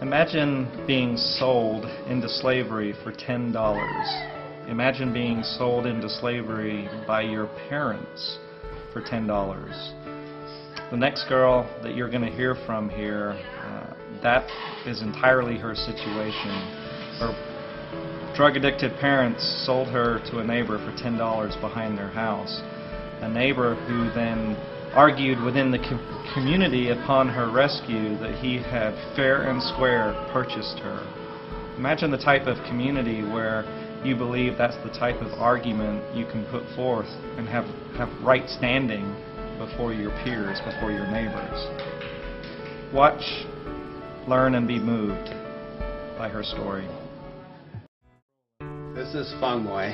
Imagine being sold into slavery for $10. Imagine being sold into slavery by your parents for $10. The next girl that you're going to hear from here, that is entirely her situation. Her drug-addicted parents sold her to a neighbor for $10 behind their house. A neighbor who then argued within the community upon her rescue that he had fair and square purchased her. Imagine the type of community where you believe that's the type of argument you can put forth and have right standing before your peers, before your neighbors. Watch, learn, and be moved by her story. This is Phang Moi,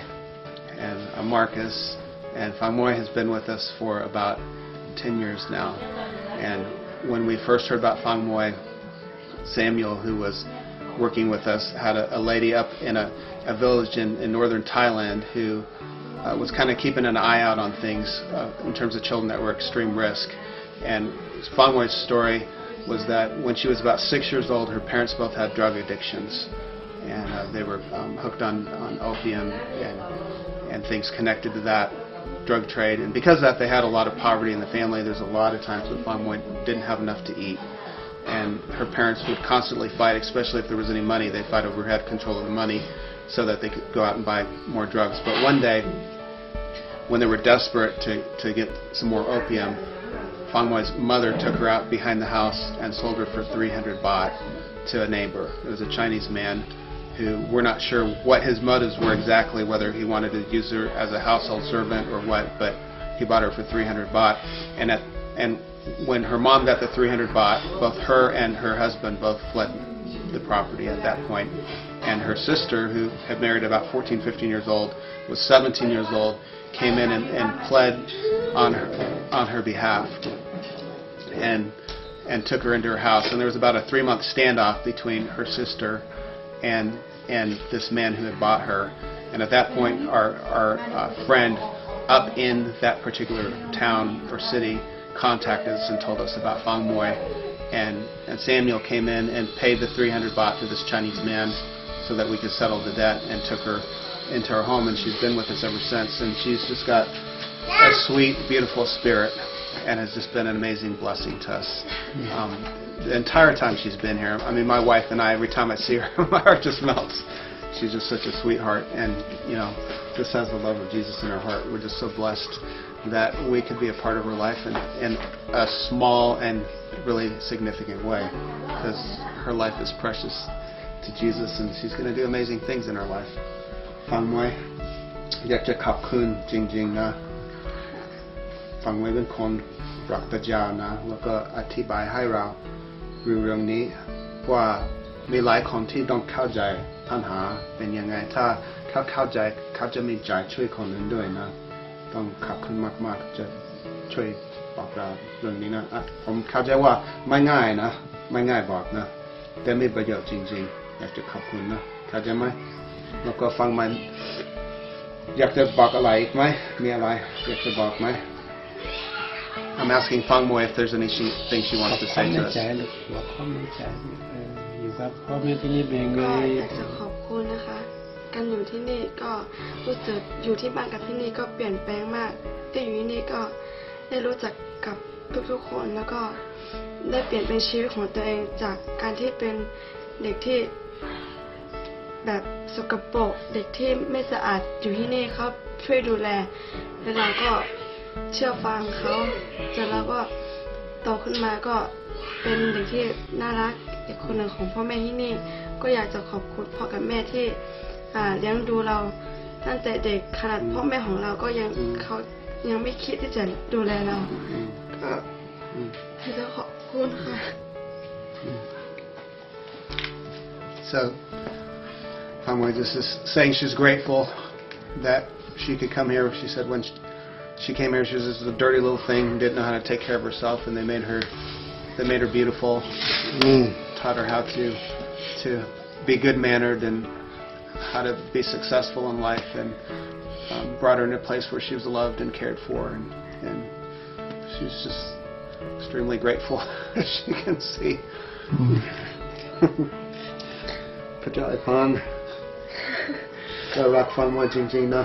and I'm Marcus, and Phang Moi has been with us for about 10 years now. And when we first heard about Phang Moi, Samuel, who was working with us, had a lady up in a village in northern Thailand who was kind of keeping an eye out on things in terms of children that were extreme risk. And Phang Moi's story was that when she was about 6 years old, her parents both had drug addictions, and they were hooked on opium and things connected to that drug trade. And because of that, they had a lot of poverty in the family. There's a lot of times when Phang Moi didn't have enough to eat, and her parents would constantly fight, especially if there was any money. They'd fight over who had control of the money so that they could go out and buy more drugs. But one day, when they were desperate to get some more opium, Phang Moi's mother took her out behind the house and sold her for 300 baht to a neighbor. It was a Chinese man who we're not sure what his motives were exactly, whether he wanted to use her as a household servant or what, but he bought her for 300 baht. And when her mom got the 300 baht, both her and her husband both fled the property at that point. And her sister, who had married about 14, 15 years old, was 17 years old, came in and pled on her behalf and took her into her house. And there was about a 3-month standoff between her sister and this man who had bought her. And at that point, our friend up in that particular town or city contacted us and told us about Phang Moi. And Samuel came in and paid the 300 baht to this Chinese man so that we could settle the debt, and took her into our home. And she's been with us ever since. And she's just got a sweet, beautiful spirit, and has just been an amazing blessing to us. The entire time she's been here, I mean, my wife and I, every time I see her, my heart just melts. She's just such a sweetheart, and just has the love of Jesus in her heart. We're just so blessed that we could be a part of her life in a small and really significant way, because her life is precious to Jesus, and she's going to do amazing things in her life. Phang Moi อยากจะขอบคุณจริงๆนะPhang Moi เป็นคนปรัชญานะแล้วก็อธิบายให้เรารู้เรื่องนี้ว่ามีหลายคนที่ต้องเข้าใจปัญหาเป็นยังไงถ้าเขาเข้าใจเขาจะมีใจช่วยคนอื่นด้วยนะต้องขอบคุณมากๆจะช่วยบอกเราเรื่องนี้นะผมเข้าใจว่าไม่ง่ายนะไม่ง่ายบอกนะแต่มีประโยชน์จริงๆอยากจะขอบคุณนะเข้าใจไหมแล้วก็ฟังมันอยากจะบอกอะไรอีกไหมมีอะไรอยากจะบอกไหมI'm asking Phang Moi if there's anything she wants to say to us. อยู่กับพ่อแม่ที่นี่เป็นไงอยากจะขอบคุณนะคะการอยู่ที่นี่ก็รู้สึกอยู่ที่บ้านกับที่นี่ก็เปลี่ยนแปลงมากได้อยู่ที่นี่ก็ได้รู้จักกับทุกๆคนแล้วก็ได้เปลี่ยนเป็นชีวิตของตัวเองจากการที่เป็นเด็กที่แบบสกปรกเด็กที่ไม่สะอาดอยู่ที่นี่เขาช่วยดูแลแล้วเราก็เชื่อฟังเขาจนเราก็โตขึ้นมาก็เป็นเด็กที่น่ารักอีกคนหนึ่งของพ่อแม่ที่นี่ก็อยากจะขอบคุณพ่อกับแม่ที่เลี้ยงดูเราตั้งแต่เด็กขนาดพ่อแม่ของเราก็เขายังไม่คิดที่จะดูแลเราก็อยากจะขอบคุณค่ะ So Phang Moi just is saying she's grateful that she could come here. She said when she came here, she was just a dirty little thing, didn't know how to take care of herself, and they made her beautiful, taught her how to be good-mannered and how to be successful in life, and brought her in a place where she was loved and cared for, and she's just extremely grateful, as you can see. พระเจ้าไอ้พังก็รักฟังว่าจริงๆนะ